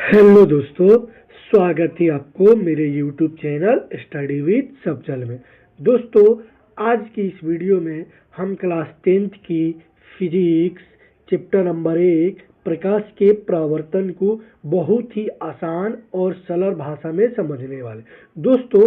Hello दोस्तों, स्वागत है आपको मेरे यूट्यूब चैनल स्टडी विद सबचल में। दोस्तों, आज की इस वीडियो में हम क्लास 10th की फिजिक्स चैप्टर नंबर 1 प्रकाश के प्रवर्तन को बहुत ही आसान और सरल भाषा में समझने वाले। दोस्तों,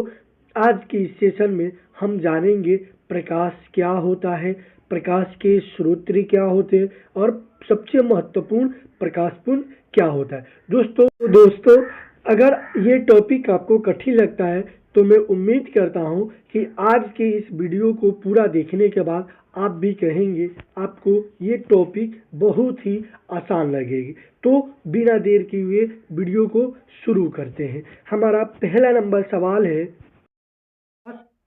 आज के इस सेशन में हम जानेंगे प्रकाश क्या होता है, प्रकाश के स्रोत क्या होते हैं और सबसे महत्वपूर्ण प्रकाश पुंज क्या होता है। दोस्तों अगर ये टॉपिक आपको कठिन लगता है तो मैं उम्मीद करता हूँ कि आज के इस वीडियो को पूरा देखने के बाद आप भी कहेंगे आपको ये टॉपिक बहुत ही आसान लगेगी। तो बिना देर किए हुए वीडियो को शुरू करते हैं। हमारा पहला नंबर सवाल है,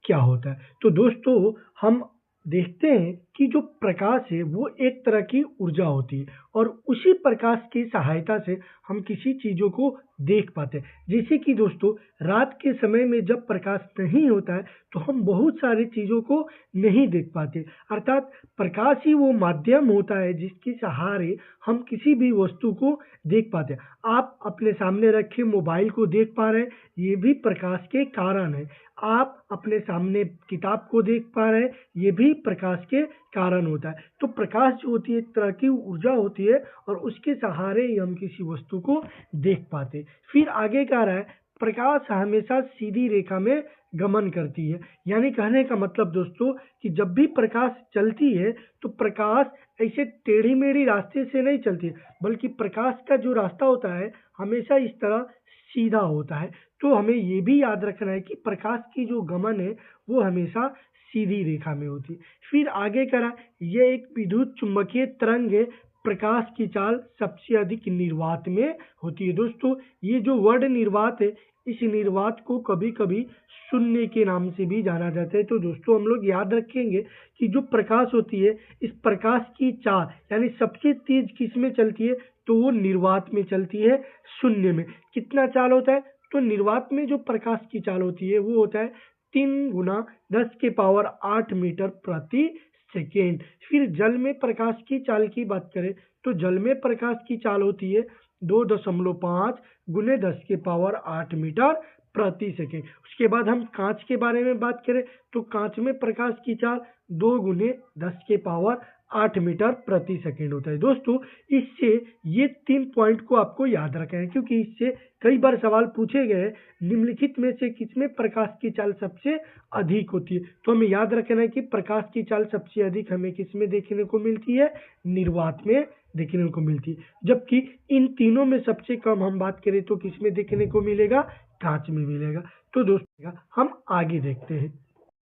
क्या होता है। तो दोस्तों, हम देखते हैं कि जो प्रकाश है वो एक तरह की ऊर्जा होती है और उसी प्रकाश की सहायता से हम किसी चीज़ों को देख पाते हैं। जैसे कि दोस्तों, रात के समय में जब प्रकाश नहीं होता है तो हम बहुत सारी चीज़ों को नहीं देख पाते। अर्थात प्रकाश ही वो माध्यम होता है जिसके सहारे हम किसी भी वस्तु को देख पाते हैं। आप अपने सामने रखे मोबाइल को देख पा रहे हैं, ये भी प्रकाश के कारण है। आप अपने सामने किताब को देख पा रहे हैं, ये भी प्रकाश के कारण होता है। तो प्रकाश जो होती है एक तरह की ऊर्जा होती है और उसके सहारे ही हम किसी वस्तु को देख पाते। फिर आगे कह रहा है, प्रकाश हमेशा सीधी रेखा में गमन करती है। यानी कहने का मतलब दोस्तों कि जब भी प्रकाश चलती है तो प्रकाश ऐसे टेढ़ी मेढ़ी रास्ते से नहीं चलती है, बल्कि प्रकाश का जो रास्ता होता है हमेशा इस तरह सीधा होता है। तो हमें ये भी याद रखना है कि प्रकाश की जो गमन है वो हमेशा सीधी रेखा में होती है। फिर आगे करा, यह एक विद्युत चुंबकीय तरंग है, प्रकाश की चाल सबसे अधिक निर्वात में होती है। दोस्तों, ये जो वर्ड निर्वात है, इस निर्वात को कभी कभी शून्य के नाम से भी जाना जाता है। तो दोस्तों, हम लोग याद रखेंगे कि जो प्रकाश होती है, इस प्रकाश की चाल यानी सबसे तेज किस में चलती है, तो वो निर्वात में चलती है, शून्य में। कितना चाल होता है, तो निर्वात में जो प्रकाश की चाल होती है वो होता है 3 गुना 10⁸ मीटर प्रति सेकेंड। फिर जल में प्रकाश की चाल की बात करें तो जल में प्रकाश की चाल होती है 2.5 गुने 10⁸ मीटर प्रति सेकेंड। उसके बाद हम कांच के बारे में बात करें तो कांच में प्रकाश की चाल 2 गुने 10⁸ मीटर प्रति सेकेंड होता है। दोस्तों, इससे ये 3 पॉइंट को आपको याद रखना है, क्योंकि इससे कई बार सवाल पूछे गए, निम्नलिखित में से किसमें प्रकाश की चाल सबसे अधिक होती है। तो हमें याद रखना है कि प्रकाश की चाल सबसे अधिक हमें किसमें देखने को मिलती है, निर्वात में देखने को मिलती है। जबकि इन तीनों में सबसे कम हम बात करें तो किसमें देखने को मिलेगा, कांच में मिलेगा। तो दोस्तों, हम आगे देखते हैं।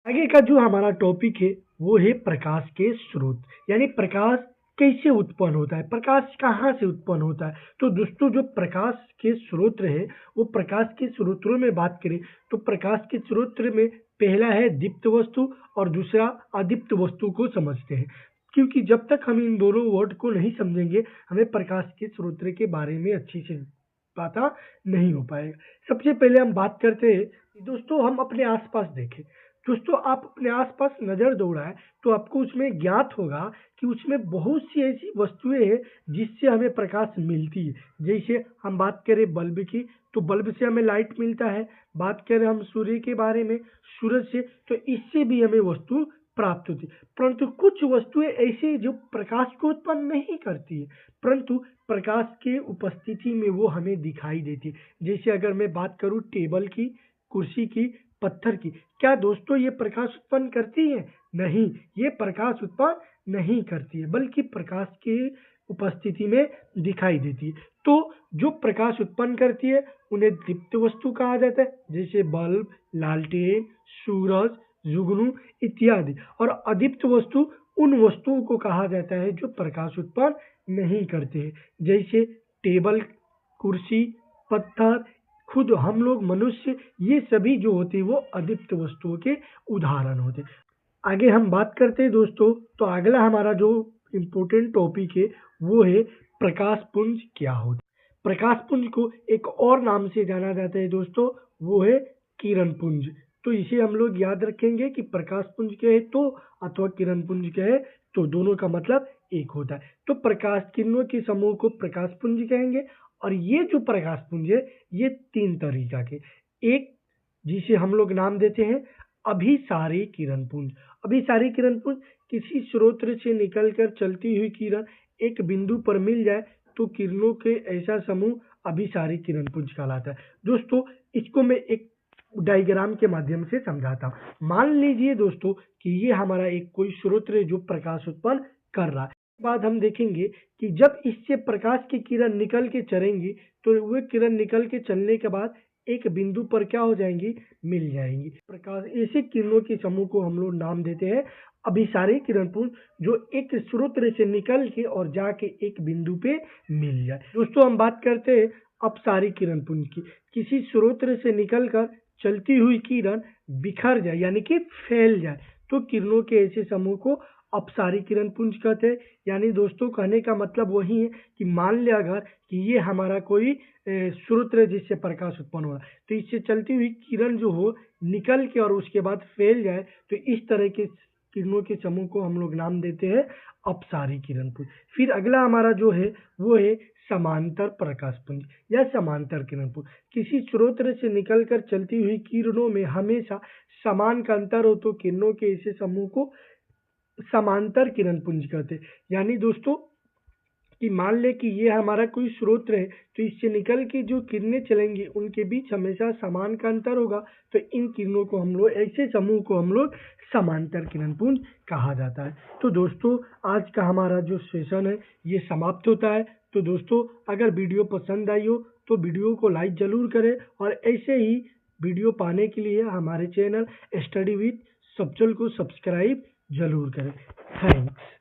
आगे का जो हमारा टॉपिक है वो है प्रकाश के स्रोत, यानी प्रकाश कैसे उत्पन्न होता है, प्रकाश कहाँ से उत्पन्न होता है। तो दोस्तों, जो प्रकाश के स्रोत है वो प्रकाश के स्रोतों में बात करें तो प्रकाश के स्रोत में पहला है दीप्त वस्तु और दूसरा अदीप्त वस्तु को समझते हैं। क्योंकि जब तक हम इन दोनों वर्ड को नहीं समझेंगे हमें प्रकाश के स्रोत के बारे में अच्छी से पता नहीं हो पाएगा। सबसे पहले हम बात करते हैं, दोस्तों हम अपने आसपास देखें। दोस्तों, आप अपने आसपास नज़र दौड़ाएं तो आपको उसमें ज्ञात होगा कि उसमें बहुत सी ऐसी वस्तुएं हैं जिससे हमें प्रकाश मिलती है। जैसे हम बात करें बल्ब की तो बल्ब से हमें लाइट मिलता है। बात करें हम सूर्य के बारे में, सूरज से, तो इससे भी हमें वस्तु प्राप्त होती है। परंतु कुछ वस्तुएं ऐसी जो प्रकाश को उत्पन्न नहीं करती है, परंतु प्रकाश के उपस्थिति में वो हमें दिखाई देती है। जैसे अगर मैं बात करूं टेबल की, कुर्सी की, पत्थर की, क्या दोस्तों ये प्रकाश उत्पन्न करती है? नहीं, ये प्रकाश उत्पन्न नहीं करती है, बल्कि प्रकाश के उपस्थिति में दिखाई देती है। तो जो प्रकाश उत्पन्न करती है उन्हें दीप्त वस्तु कहा जाता है, जैसे बल्ब, लालटेन, सूरज, जुगनू इत्यादि। और अदीप्त वस्तु उन वस्तुओं को कहा जाता है जो प्रकाश उत्पन्न नहीं करते हैं, जैसे टेबल, कुर्सी, पत्थर, खुद हम लोग मनुष्य, ये सभी जो होते हैं वो अदीप्त वस्तुओं के उदाहरण होते हैं। आगे हम बात करते हैं दोस्तों, तो अगला हमारा जो इम्पोर्टेंट टॉपिक है वो है प्रकाश पुंज क्या होता है। प्रकाश पुंज को एक और नाम से जाना जाता है दोस्तों, वो है किरण पुंज। तो इसे हम लोग याद रखेंगे कि प्रकाश पुंज क्या है तो अथवा किरण पुंज क्या है तो दोनों का मतलब एक होता है। तो प्रकाश किरणों के समूह को प्रकाश पुंज कहेंगे और ये जो प्रकाश पुंज है ये 3 तरीका के, एक जिसे हम लोग नाम देते हैं अभिसारी किरण पुंज। अभिसारी किरण पुंज किसी स्रोत से निकलकर चलती हुई किरण एक बिंदु पर मिल जाए तो किरणों के ऐसा समूह अभिसारी किरण पुंज कहलाता है। दोस्तों इसको मैं एक डायग्राम के माध्यम से समझाता हूँ। मान लीजिए दोस्तों कि ये हमारा एक कोई स्रोत है जो प्रकाश उत्पन्न कर रहा है। बाद हम देखेंगे कि जब इससे प्रकाश की किरण निकल के चलेंगी तो वह किरण निकल के चलने के बाद एक बिंदु पर क्या हो जाएंगी, मिल जाएंगी। प्रकाश ऐसे किरणों के समूह को हम लोग नाम देते हैं अभिसारी किरण पुंज, जो एक स्रोत से निकल के और जाके एक बिंदु पे मिल जाए। दोस्तों हम बात करते हैं अपसारी किरण पुंज की। किसी स्रोत से निकलकर चलती हुई किरण बिखर जाए यानी कि फैल जाए तो किरणों के ऐसे समूह को अपसारी किरण पुंज कहते हैं। यानी दोस्तों कहने का मतलब वही है कि मान लिया अगर कि ये हमारा कोई स्रोत है जिससे प्रकाश उत्पन्न हो रहा है, तो इससे चलती हुई किरण जो हो निकल के और उसके बाद फैल जाए तो इस तरह के किरणों के समूह को हम लोग नाम देते हैं अपसारी किरण पुंज। फिर अगला हमारा जो है वो है समांतर प्रकाश पुंज या समांतर किरण पुंज। किसी स्रोत से निकलकर चलती हुई किरणों में हमेशा समान का अंतर हो तो किरणों के ऐसे समूह को समांतर किरण पुंज कहते हैं। यानी दोस्तों कि मान ले कि ये हमारा कोई स्रोत है तो इससे निकल के जो किरणें चलेंगी उनके बीच हमेशा समान का अंतर होगा, तो इन किरणों को हम लोग ऐसे समूह को हम लोग समांतर किरण पुंज कहा जाता है। तो दोस्तों आज का हमारा जो सेशन है ये समाप्त होता है। तो दोस्तों अगर वीडियो पसंद आई हो तो वीडियो को लाइक जरूर करें और ऐसे ही वीडियो पाने के लिए हमारे चैनल स्टडी विद सबचल को सब्सक्राइब जरूर करें। थैंक्स।